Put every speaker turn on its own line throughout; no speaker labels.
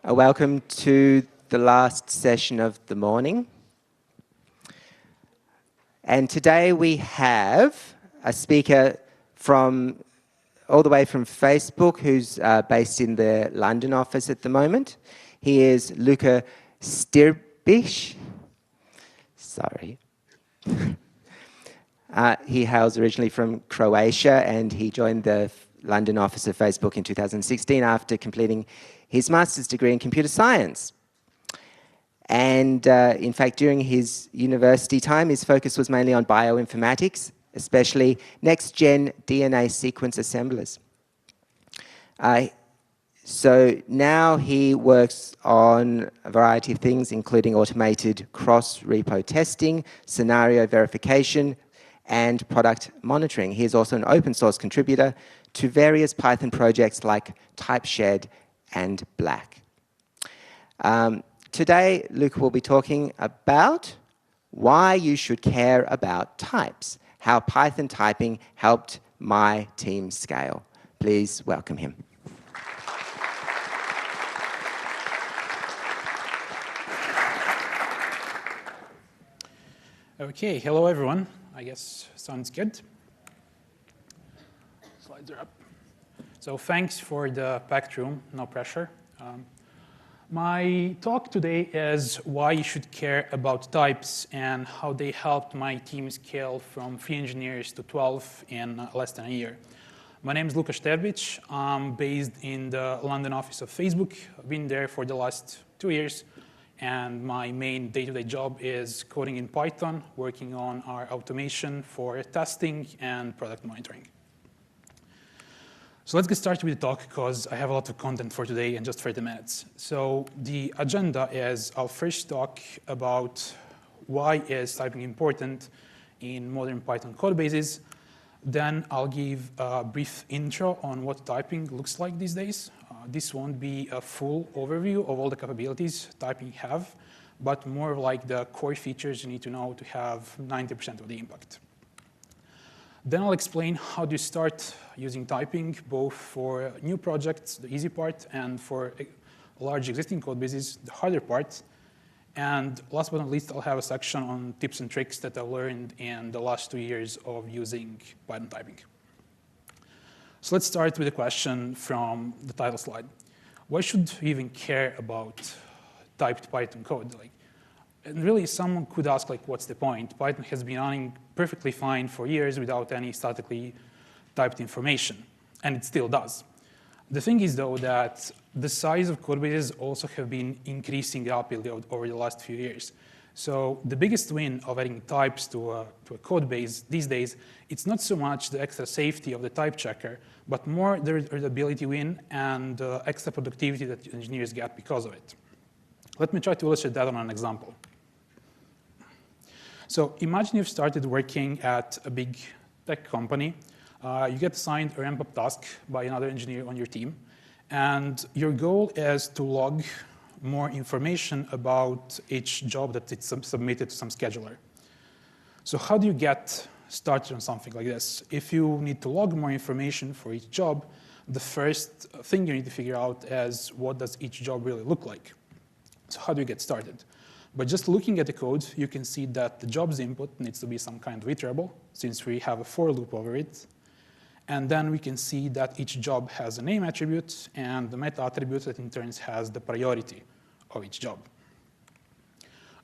Welcome to the last session of the morning. And today we have a speaker from all the way from Facebook who's based in the London office at the moment. He is Luka Sterbic. Sorry. He hails originally from Croatia, and he joined the London office of Facebook in 2016 after completing his master's degree in computer science. And in fact, during his university time, his focus was mainly on bioinformatics, especially next-gen DNA sequence assemblers. So now he works on a variety of things, including automated cross-repo testing, scenario verification, and product monitoring. He is also an open source contributor to various Python projects like TypeShed and Black. Today, Luka will be talking about why you should care about types, how Python typing helped my team scale. Please welcome him.
Okay, hello everyone. I guess sounds good. Slides are up. So thanks for the packed room, no pressure. My talk today is why you should care about types and how they helped my team scale from 3 engineers to 12 in less than a year. My name is Luka Sterbic. I'm based in the London office of Facebook. I've been there for the last 2 years. And my main day-to-day job is coding in Python, working on our automation for testing and product monitoring. So let's get started with the talk, because I have a lot of content for today in just 30 minutes. So the agenda is I'll first talk about why is typing important in modern Python code bases. Then I'll give a brief intro on what typing looks like these days. This won't be a full overview of all the capabilities typing have, but more like the core features you need to know to have 90% of the impact. Then I'll explain how to start using typing, both for new projects, the easy part, and for large existing code bases, the harder part. And last but not least, I'll have a section on tips and tricks that I learned in the last 2 years of using Python typing. So let's start with a question from the title slide. Why should we even care about typed Python code? And really, someone could ask, what's the point? Python has been running perfectly fine for years without any statically typed information, and it still does. The thing is, though, that the size of code bases also have been increasing rapidly over the last few years. So the biggest win of adding types to a code base these days, it's not so much the extra safety of the type checker, but more the readability win and extra productivity that engineers get because of it. Let me try to illustrate that on an example. So imagine you've started working at a big tech company. You get assigned a ramp-up task by another engineer on your team, and your goal is to log more information about each job that it's submitted to some scheduler. So how do you get started on something like this? If you need to log more information for each job, the first thing you need to figure out is what does each job really look like? So how do you get started? By just looking at the code, you can see that the job's input needs to be some kind of iterable, since we have a for loop over it. And then we can see that each job has a name attribute and the meta attribute that in turn has the priority of each job.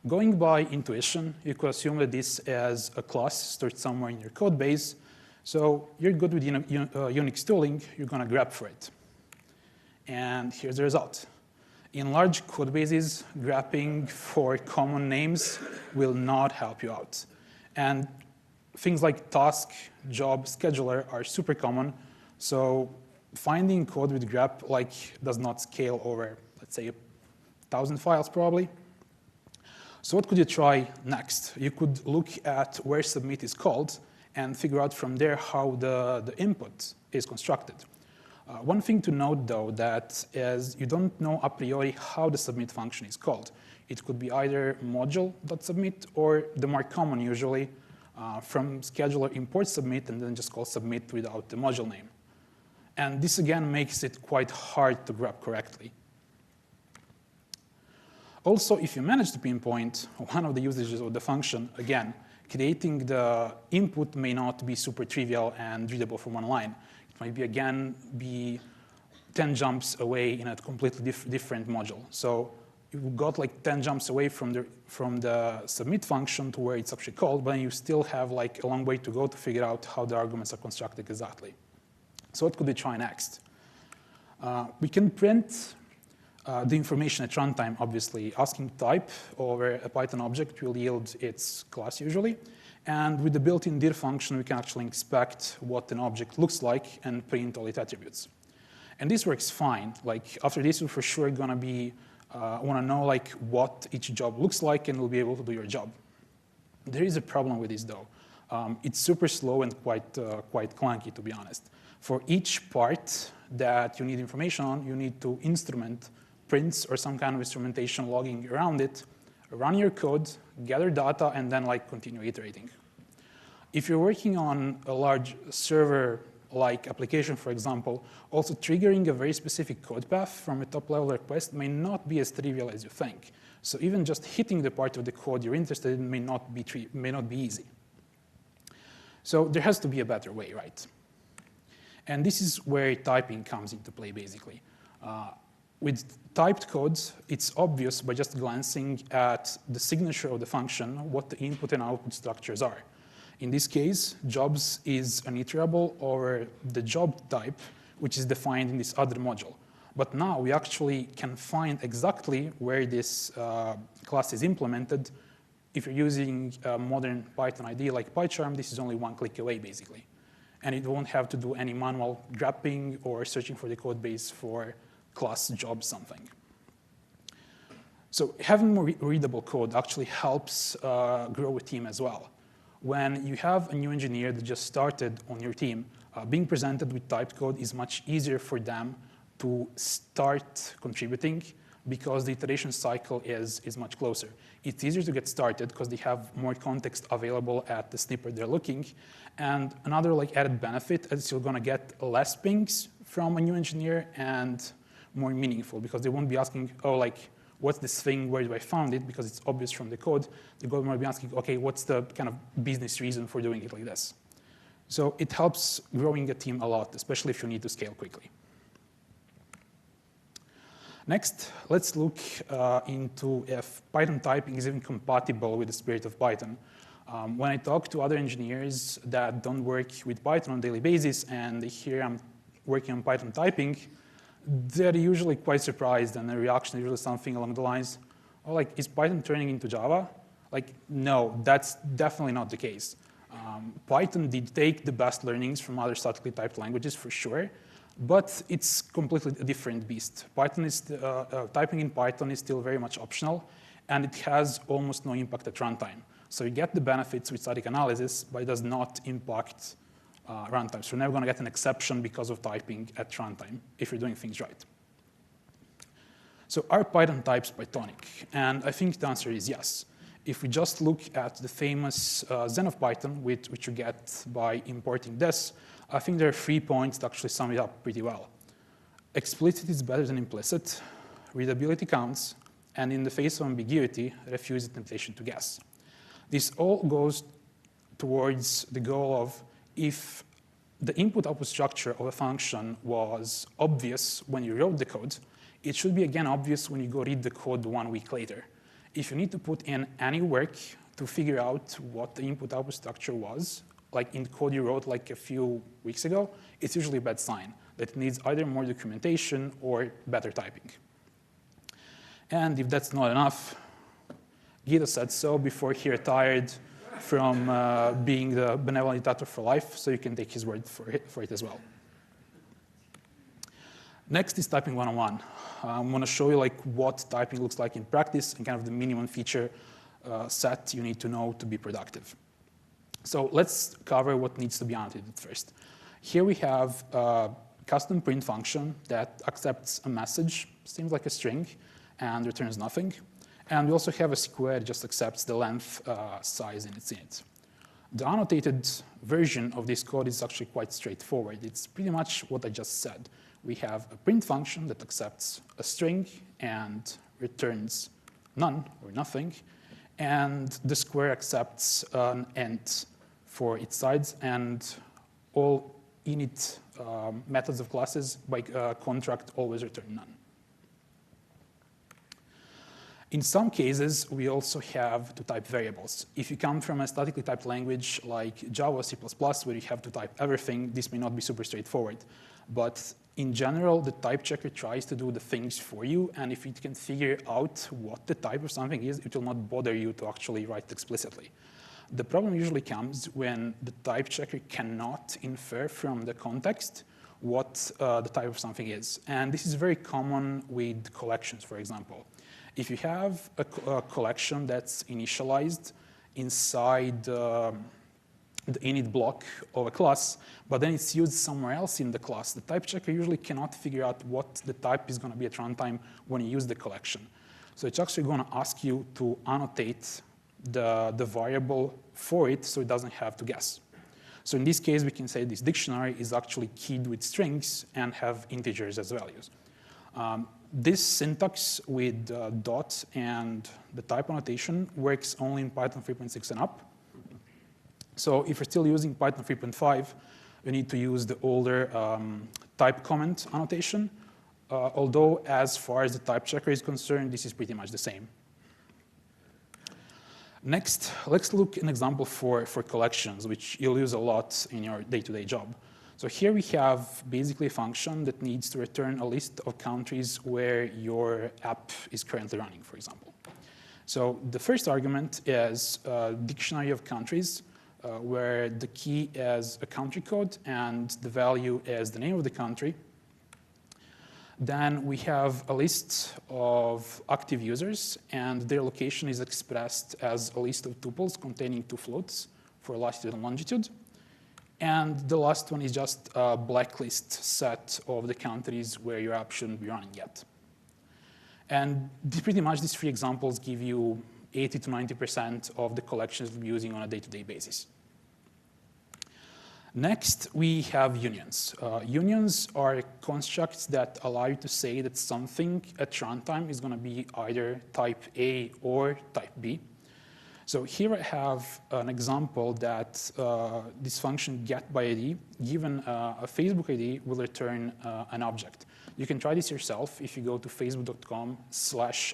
Going by intuition, you could assume that this is a class stored somewhere in your code base. So you're good with Unix tooling, you're going to grab for it. And here's the result. In large code bases, grabbing for common names will not help you out. And things like task, job, scheduler are super common. So finding code with grep does not scale over, let's say, 1,000 files probably. So what could you try next? You could look at where submit is called and figure out from there how the input is constructed. One thing to note, though, that is you don't know a priori how the submit function is called. It could be either module.submit or the more common usually from scheduler import submit and then just call submit without the module name. And this again makes it quite hard to grab correctly. Also, if you manage to pinpoint one of the usages of the function, again, creating the input may not be super trivial and readable from one line. It might be, again, be 10 jumps away in a completely different module. So you've got like 10 jumps away from the submit function to where it's actually called, but then you still have like a long way to go to figure out how the arguments are constructed exactly. So what could we try next? We can print the information at runtime, obviously. Asking type over a Python object will yield its class usually. And with the built-in dir function, we can actually inspect what an object looks like and print all its attributes. And this works fine. Like after this, you're for sure going to be want to know like what each job looks like, and we'll be able to do your job. There is a problem with this though. It's super slow and quite clunky, to be honest. For each part that you need information on, you need to instrument prints or some kind of instrumentation logging around it, run your code, gather data, and then like continue iterating. If you're working on a large server-like application, for example, also triggering a very specific code path from a top-level request may not be as trivial as you think. So even just hitting the part of the code you're interested in may not be easy. So there has to be a better way, right? And this is where typing comes into play, basically. With typed codes, it's obvious by just glancing at the signature of the function what the input and output structures are. In this case, jobs is an iterable over the job type, which is defined in this other module. But now we actually can find exactly where this class is implemented. If you're using a modern Python IDE like PyCharm, this is only one click away, basically. And it won't have to do any manual grabbing or searching for the code base for class job something. So having more readable code actually helps grow a team as well. When you have a new engineer that just started on your team, being presented with typed code is much easier for them to start contributing because the iteration cycle is much closer. It's easier to get started because they have more context available at the snippet they're looking. And another like added benefit is you're going to get less pings from a new engineer and more meaningful because they won't be asking, oh, like, what's this thing? Where do I find it? Because it's obvious from the code. They're going to be asking, OK, what's the kind of business reason for doing it like this? So it helps growing a team a lot, especially if you need to scale quickly. Next, let's look into if Python typing is even compatible with the spirit of Python. When I talk to other engineers that don't work with Python on a daily basis and they hear I'm working on Python typing, they're usually quite surprised, and the reaction is usually something along the lines, oh, like, is Python turning into Java? Like, no, that's definitely not the case. Python did take the best learnings from other statically typed languages for sure, but it's completely a different beast. Typing in Python is still very much optional, and it has almost no impact at runtime. So you get the benefits with static analysis, but it does not impact runtime. So you're never going to get an exception because of typing at runtime if you're doing things right. So are Python types Pythonic? And I think the answer is yes. If we just look at the famous Zen of Python, which you get by importing this, I think there are 3 points that actually sum it up pretty well. Explicit is better than implicit, readability counts, and in the face of ambiguity, refuse the temptation to guess. This all goes towards the goal of if the input-output structure of a function was obvious when you wrote the code, it should be again obvious when you go read the code 1 week later. If you need to put in any work to figure out what the input-output structure was, like in the code you wrote like a few weeks ago, it's usually a bad sign that it needs either more documentation or better typing. And if that's not enough, Guido said so before he retired from being the benevolent dictator for life, so you can take his word for it as well. Next is typing 101. I'm going to show you like what typing looks like in practice and kind of the minimum feature set you need to know to be productive. So let's cover what needs to be annotated first. Here we have a custom print function that accepts a message, seems like a string, and returns nothing. And we also have a square that just accepts the length size in its init. The annotated version of this code is actually quite straightforward. It's pretty much what I just said. We have a print function that accepts a string and returns none or nothing, and the square accepts an int for its sides, and all init methods of classes by contract always return none. In some cases, we also have to type variables. If you come from a statically typed language like Java or C++, where you have to type everything, this may not be super straightforward. But in general, the type checker tries to do the things for you, and if it can figure out what the type of something is, it will not bother you to actually write it explicitly. The problem usually comes when the type checker cannot infer from the context what the type of something is. And this is very common with collections, for example. If you have a collection that's initialized inside the init block of a class, but then it's used somewhere else in the class, the type checker usually cannot figure out what the type is going to be at runtime when you use the collection. So it's actually going to ask you to annotate the variable for it so it doesn't have to guess. So in this case, we can say this dictionary is actually keyed with strings and have integers as values. This syntax with dot and the type annotation works only in Python 3.6 and up. So if you're still using Python 3.5, you need to use the older type comment annotation, although as far as the type checker is concerned, this is pretty much the same. Next, let's look at an example for collections, which you'll use a lot in your day-to-day job. So here we have basically a function that needs to return a list of countries where your app is currently running, for example. So the first argument is a dictionary of countries, where the key is a country code and the value is the name of the country. Then we have a list of active users, and their location is expressed as a list of tuples containing two floats for latitude and longitude. And the last one is just a blacklist set of the countries where your app shouldn't be running yet. And pretty much these three examples give you 80 to 90% of the collections we're using on a day-to-day basis. Next, we have unions. Unions are constructs that allow you to say that something at runtime is going to be either type A or type B. So here I have an example that this function getById, given a Facebook ID, will return an object. You can try this yourself. If you go to facebook.com/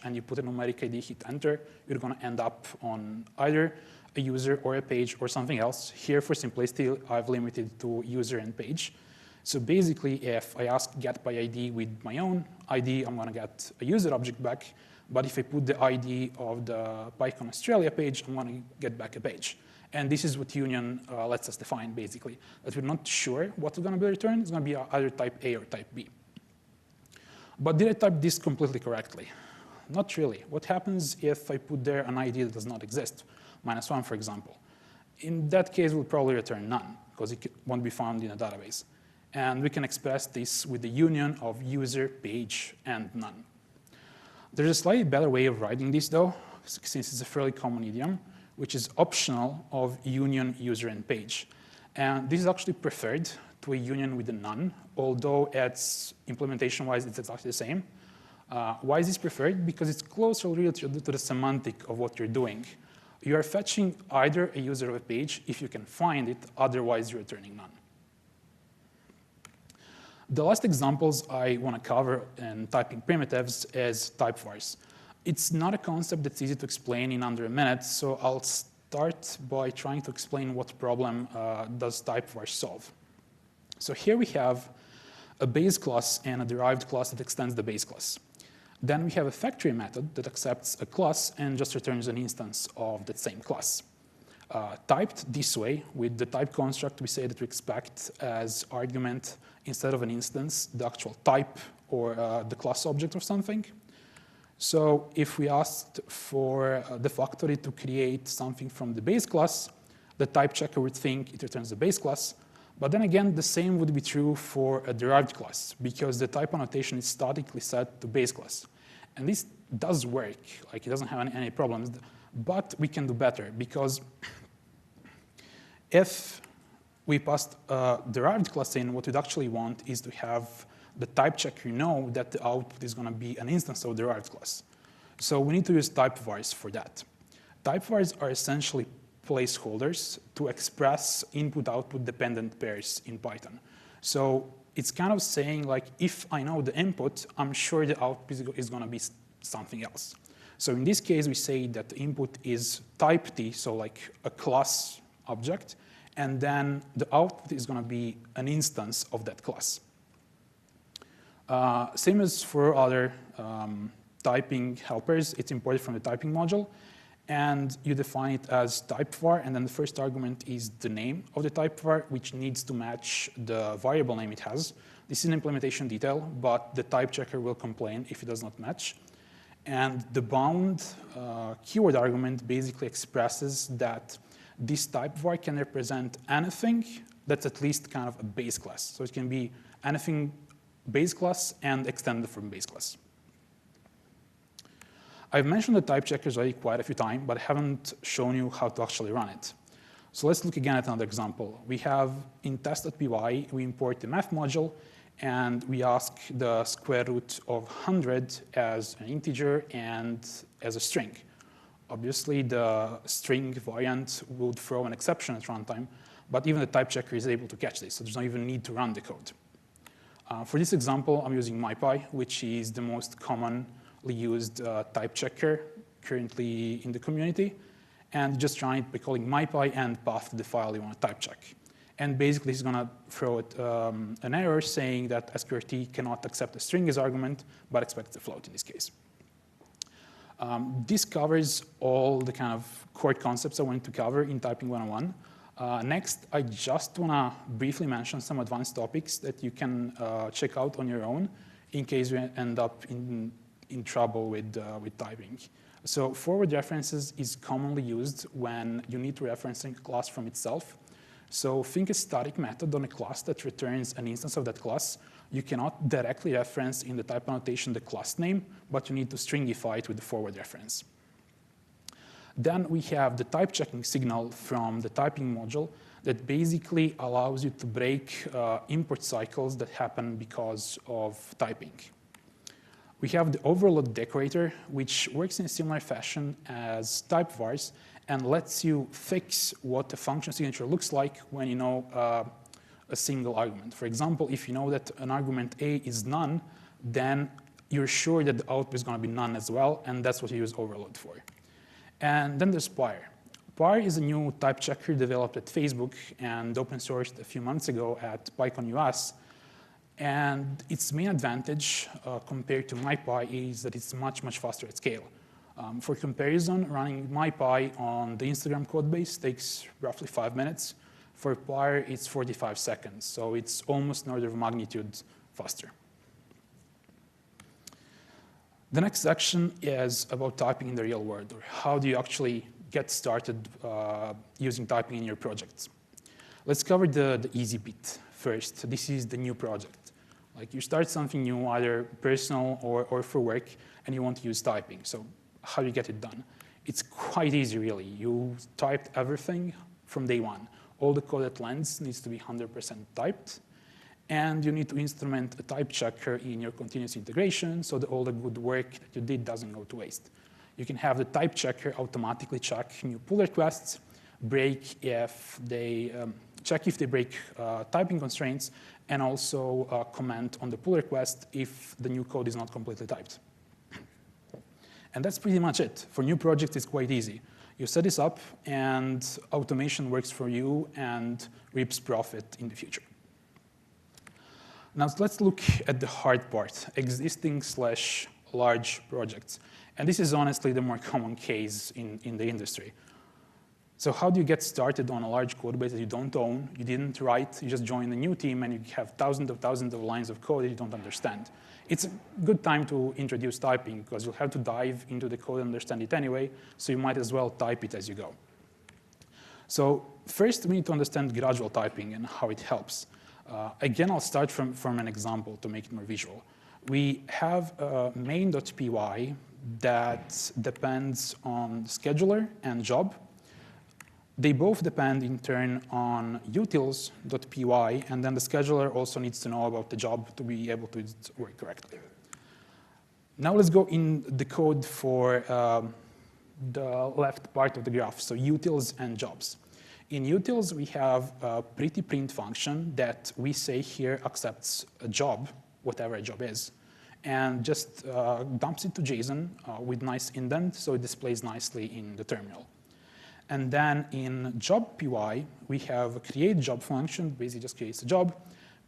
and you put a numeric ID, hit enter, you're going to end up on either a user or a page or something else. Here, for simplicity, I've limited to user and page. So basically, if I ask getById with my own ID, I'm going to get a user object back. But if I put the ID of the PyCon Australia page, I'm going to get back a page. And this is what union lets us define, basically. That we're not sure what's going to be returned. It's going to be either type A or type B. But did I type this completely correctly? Not really. What happens if I put there an ID that does not exist? -1, for example. In that case, we'll probably return none, because it won't be found in a database. And we can express this with the union of user, page, and none. There's a slightly better way of writing this, though, since it's a fairly common idiom, which is optional of union, user, and page. And this is actually preferred to a union with a none, although it's implementation-wise, it's exactly the same. Why is this preferred? Because it's closer related to the semantic of what you're doing. You are fetching either a user or a page if you can find it, otherwise you're returning none. The last examples I want to cover in typing primitives is typevars. It's not a concept that's easy to explain in under a minute, so I'll start by trying to explain what problem does typevars solve. So here we have a base class and a derived class that extends the base class. Then we have a factory method that accepts a class and just returns an instance of that same class. Typed this way, with the type construct, we say that we expect as argument, instead of an instance, the actual type or the class object of something. So if we asked for the factory to create something from the base class, the type checker would think it returns the base class. But then again, the same would be true for a derived class, because the type annotation is statically set to base class. And this does work, like it doesn't have any problems, but we can do better, because if we passed a derived class in, what we'd actually want is to have the type checker know that the output is going to be an instance of derived class. So we need to use type vars for that. Type vars are essentially placeholders to express input-output dependent pairs in Python. So it's kind of saying, like, if I know the input, I'm sure the output is going to be something else. So in this case, we say that the input is type T, so like a class object, and then the output is going to be an instance of that class. Same as for other typing helpers, it's imported from the typing module, and you define it as type var, and then the first argument is the name of the type var, which needs to match the variable name it has. This is an implementation detail, but the type checker will complain if it does not match. And the bound keyword argument basically expresses that this type var can represent anything that's at least kind of a base class. So it can be anything base class and extended from base class. I've mentioned the type checkers already quite a few times, but I haven't shown you how to actually run it. So let's look again at another example. We have in test.py, we import the math module, and we ask the square root of 100 as an integer and as a string. Obviously, the string variant would throw an exception at runtime, but even the type checker is able to catch this, so there's no even need to run the code. For this example, I'm using MyPy, which is the most commonly used type checker currently in the community, and just run it by calling MyPy and path to the file you want to type check. And basically, it's going to throw it, an error saying that sqrt cannot accept a string as argument, but expects a float in this case. This covers all the kind of core concepts I wanted to cover in Typing 101. Next, I just want to briefly mention some advanced topics that you can check out on your own in case you end up in trouble with typing. So forward references is commonly used when you need to reference a class from itself. So think a static method on a class that returns an instance of that class. You cannot directly reference in the type annotation the class name, but you need to stringify it with the forward reference. Then we have the type checking signal from the typing module that basically allows you to break import cycles that happen because of typing. We have the overload decorator, which works in a similar fashion as type vars and lets you fix what a function signature looks like when you know a single argument. For example, if you know that an argument A is none, then you're sure that the output is going to be none as well, and that's what you use overload for. And then there's Pyre. Pyre is a new type checker developed at Facebook and open sourced a few months ago at PyCon US. And its main advantage compared to MyPy is that it's much, much faster at scale. For comparison, running MyPy on the Instagram codebase takes roughly 5 minutes. For Pyre, it's 45 seconds. So it's almost an order of magnitude faster. The next section is about typing in the real world, or how do you actually get started using typing in your projects. Let's cover the easy bit first. This is the new project. Like you start something new, either personal or for work, and you want to use typing. So how do you get it done? It's quite easy, really. You typed everything from day one. All the code that lands needs to be 100% typed. And you need to instrument a type checker in your continuous integration so that all the good work that you did doesn't go to waste. You can have the type checker automatically check new pull requests, check if they break typing constraints, and also comment on the pull request if the new code is not completely typed. And that's pretty much it. For new projects, it's quite easy. You set this up, and automation works for you and reaps profit in the future. Now let's look at the hard part, existing/large projects. And this is honestly the more common case in the industry. So how do you get started on a large code base that you don't own, you didn't write, you just joined a new team, and you have thousands of lines of code that you don't understand? It's a good time to introduce typing, because you'll have to dive into the code and understand it anyway, so you might as well type it as you go. So first, we need to understand gradual typing and how it helps. Again, I'll start from an example to make it more visual. We have a main.py that depends on scheduler and job. They both depend in turn on utils.py, and then the scheduler also needs to know about the job to be able to work correctly. Now let's go in the code for the left part of the graph, so utils and jobs. In utils, we have a pretty print function that we say here accepts a job, whatever a job is, and just dumps it to JSON with nice indent, so it displays nicely in the terminal. And then in job PY, we have a create job function, basically just creates a job,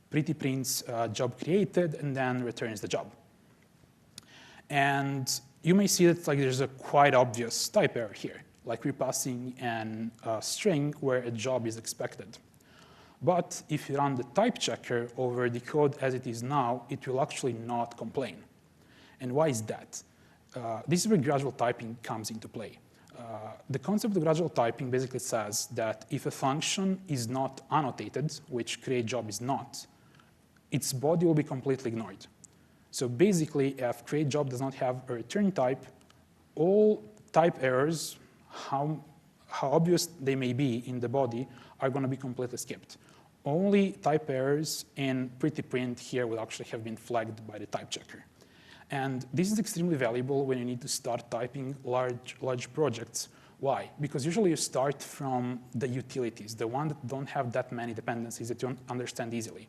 pretty prints job created, and then returns the job. And you may see that there's a quite obvious type error here, like we're passing a string where a job is expected. But if you run the type checker over the code as it is now, it will actually not complain. And why is that? This is where gradual typing comes into play. The concept of gradual typing basically says that if a function is not annotated, which create job is not, its body will be completely ignored. So basically, if create job does not have a return type, all type errors, how obvious they may be in the body, are going to be completely skipped. Only type errors in pretty print here will actually have been flagged by the type checker. And this is extremely valuable when you need to start typing large projects. Why? Because usually you start from the utilities, the one that don't have that many dependencies that you understand easily.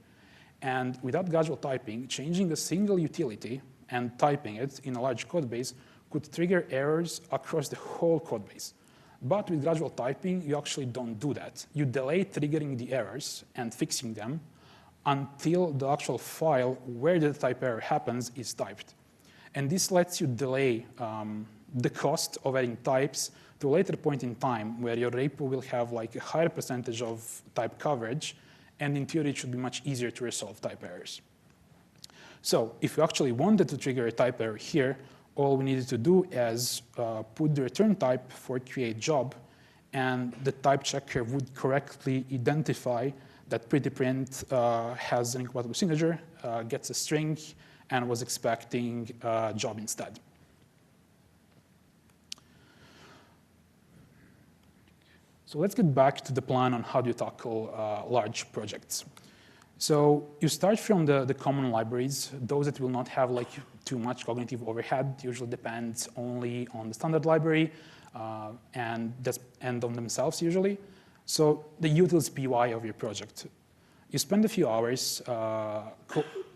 And without gradual typing, changing a single utility and typing it in a large code base could trigger errors across the whole code base. But with gradual typing, you actually don't do that. You delay triggering the errors and fixing them until the actual file where the type error happens is typed. And this lets you delay the cost of adding types to a later point in time where your repo will have a higher percentage of type coverage, and in theory, it should be much easier to resolve type errors. So if you actually wanted to trigger a type error here, all we needed to do is put the return type for create job, and the type checker would correctly identify that pretty print has an incompatible signature, gets a string, and was expecting a job instead. So let's get back to the plan on how do you tackle large projects. So you start from the common libraries, those that will not have too much cognitive overhead, usually depends only on the standard library and on themselves usually. So the utils PY of your project. You spend a few hours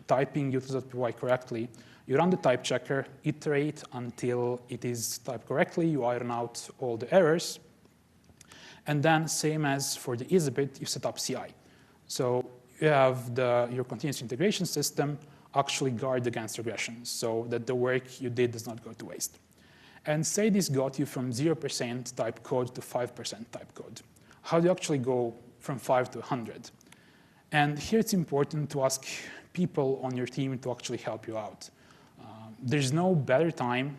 typing utils.py correctly. You run the type checker, iterate until it is typed correctly, you iron out all the errors. And then, same as for the EasyBit, you set up CI. So you have your continuous integration system actually guard against regression so that the work you did does not go to waste. And say this got you from 0% type code to 5% type code. How do you actually go from 5 to 100? And here it's important to ask people on your team to actually help you out. There's no better time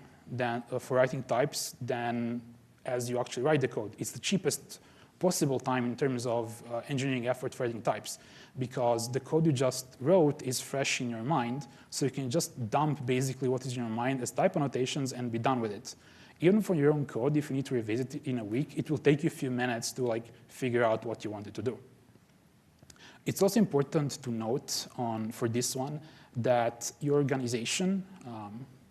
for writing types than as you actually write the code. It's the cheapest possible time in terms of engineering effort for writing types, because the code you just wrote is fresh in your mind, so you can just dump basically what is in your mind as type annotations and be done with it. Even for your own code, if you need to revisit it in a week, it will take you a few minutes to figure out what you wanted to do. It's also important to note for this one that your organization,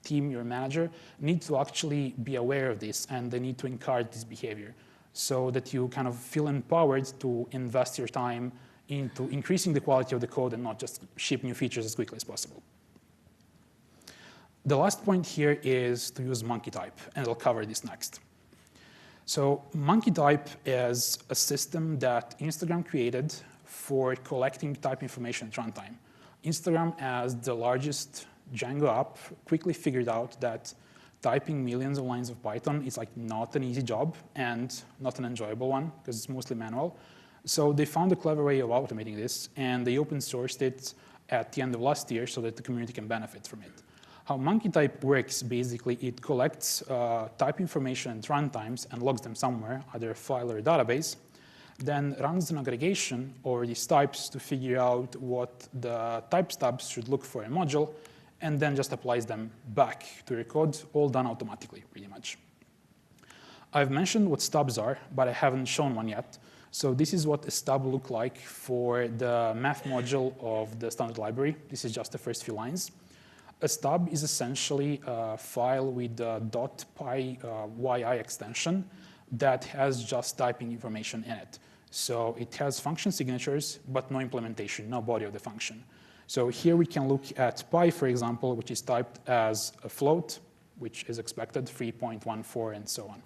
team, your manager, need to actually be aware of this, and they need to encourage this behavior so that you kind of feel empowered to invest your time into increasing the quality of the code and not just ship new features as quickly as possible. The last point here is to use monkey type, and I'll cover this next. So monkey type is a system that Instagram created for collecting type information at runtime. Instagram, as the largest Django app, quickly figured out that typing millions of lines of Python is not an easy job and not an enjoyable one because it's mostly manual. So they found a clever way of automating this, and they open sourced it at the end of last year so that the community can benefit from it. How monkey type works, basically, it collects type information at runtimes and logs them somewhere, either a file or a database, then runs an aggregation over these types to figure out what the type stubs should look for in a module, and then just applies them back to your code, all done automatically, pretty much. I've mentioned what stubs are, but I haven't shown one yet. So this is what a stub looks like for the math module of the standard library. This is just the first few lines. A stub is essentially a file with a .py extension that has just typing information in it. So it has function signatures, but no implementation, no body of the function. So here we can look at py, for example, which is typed as a float, which is expected, 3.14, and so on.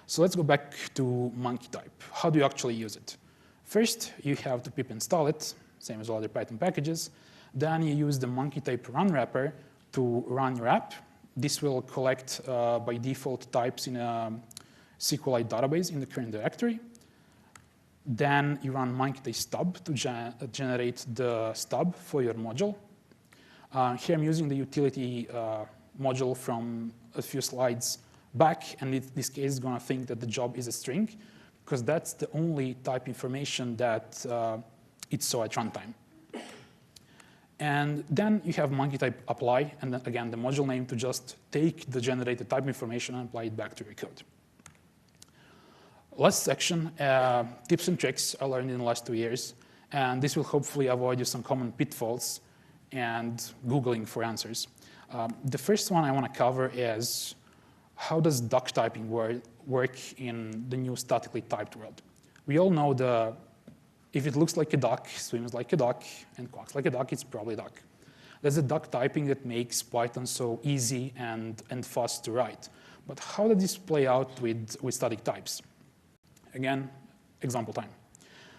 So let's go back to monkey type. How do you actually use it? First, you have to pip install it, same as all other Python packages. Then you use the monkey type run wrapper to run your app. This will collect by default types in a SQLite database in the current directory. Then you run monkey type stub to generate the stub for your module. Here I'm using the utility module from a few slides back, and in this case it's going to think that the job is a string, because that's the only type information that it saw at runtime. And then you have monkey type apply, and then again the module name to just take the generated type information and apply it back to your code. Last section, tips and tricks I learned in the last 2 years, and this will hopefully avoid you some common pitfalls and Googling for answers. The first one I want to cover is how does duck typing work in the new statically typed world. We all know if it looks like a duck, swims like a duck, and quacks like a duck, it's probably a duck. That's the duck typing that makes Python so easy and fast to write. But how does this play out with static types? Again, example time.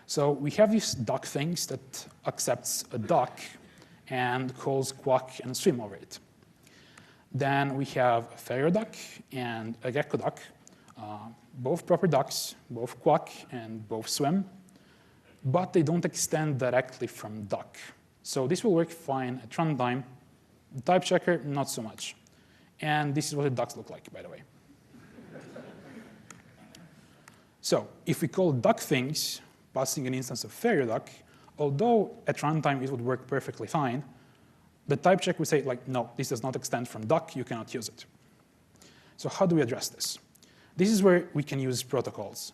So we have these duck things that accepts a duck and calls quack and swim over it. Then we have a fairy duck and a gecko duck, both proper ducks, both quack and both swim, but they don't extend directly from duck. So this will work fine at runtime. The type checker, not so much. And this is what the ducks look like, by the way. So if we call duck things, passing an instance of fairy duck, although at runtime it would work perfectly fine, the type check would say, like, no, this does not extend from duck, you cannot use it. So how do we address this? This is where we can use protocols.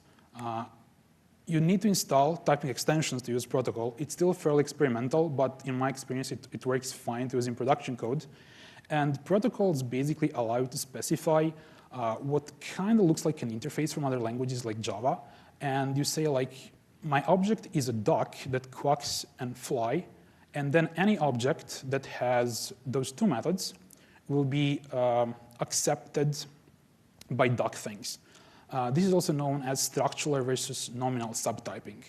You need to install typing extensions to use protocol. It's still fairly experimental, but in my experience, it works fine to use in production code. And protocols basically allow you to specify what kind of looks like an interface from other languages like Java. And you say, like, my object is a duck that quacks and fly, and then any object that has those two methods will be accepted by duck things. This is also known as structural versus nominal subtyping.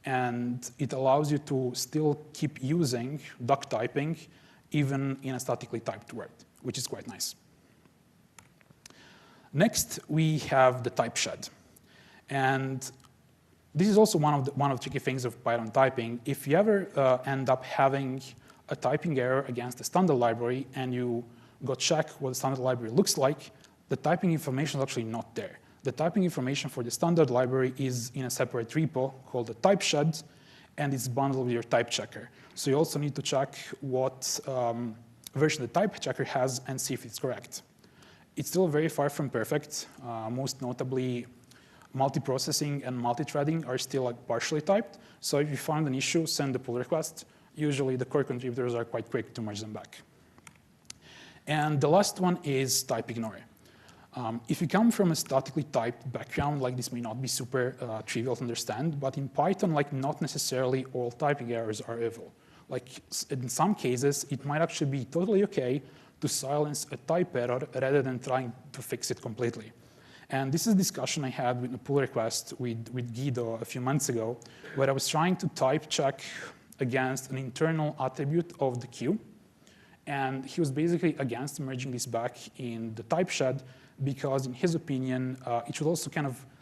And it allows you to still keep using duck typing even in a statically typed word, which is quite nice. Next, we have the type shed. And this is also one of the tricky things of Python typing. If you ever end up having a typing error against the standard library and you go check what the standard library looks like, the typing information is actually not there. The typing information for the standard library is in a separate repo called the type shed, and it's bundled with your type checker. So you also need to check what version the type checker has and see if it's correct. It's still very far from perfect. Most notably, multiprocessing and multithreading are still like partially typed. So if you find an issue, send a pull request. Usually the core contributors are quite quick to merge them back. And the last one is type ignore. If you come from a statically typed background, like this may not be super trivial to understand, but in Python, like not necessarily all typing errors are evil. Like in some cases, it might actually be totally okay to silence a type error rather than trying to fix it completely. And this is a discussion I had with a pull request with Guido a few months ago, where I was trying to type check against an internal attribute of the queue. And he was basically against merging this back in the type shed because in his opinion, it should also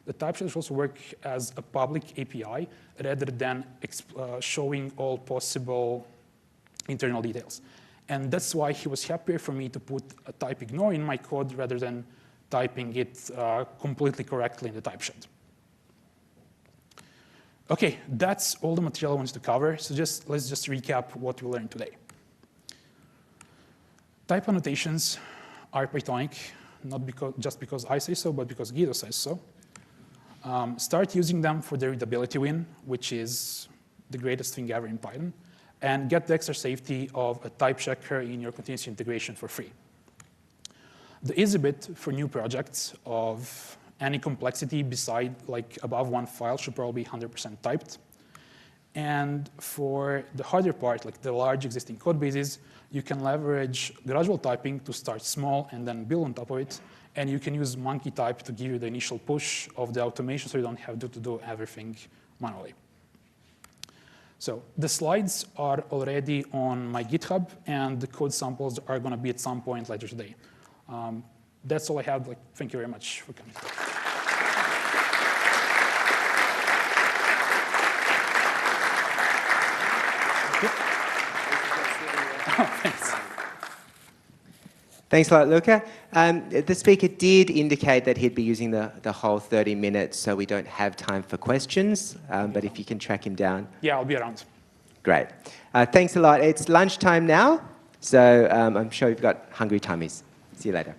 the type shed should also work as a public API rather than showing all possible internal details. And that's why he was happier for me to put a type ignore in my code rather than typing it completely correctly in the type shed. Okay, that's all the material I wanted to cover. So let's just recap what we learned today. Type annotations are Pythonic, not just because I say so, but because Guido says so. Start using them for the readability win, which is the greatest thing ever in Python. and get the extra safety of a type checker in your continuous integration for free. The easy bit for new projects of any complexity beside like above one file should probably be 100% typed. And for the harder part, like the large existing code bases, you can leverage gradual typing to start small and then build on top of it. And you can use monkey type to give you the initial push of the automation so you don't have to do everything manually. So the slides are already on my GitHub, and the code samples are going to be at some point later today. That's all I have. Like, thank you very much for coming. Thanks.
Thanks a lot, Luka. The speaker did indicate that he'd be using the whole 30 minutes, so we don't have time for questions, but if you can track him down.
Yeah, I'll be around.
Great. Thanks a lot. It's lunchtime now, so I'm sure you've got hungry tummies. See you later.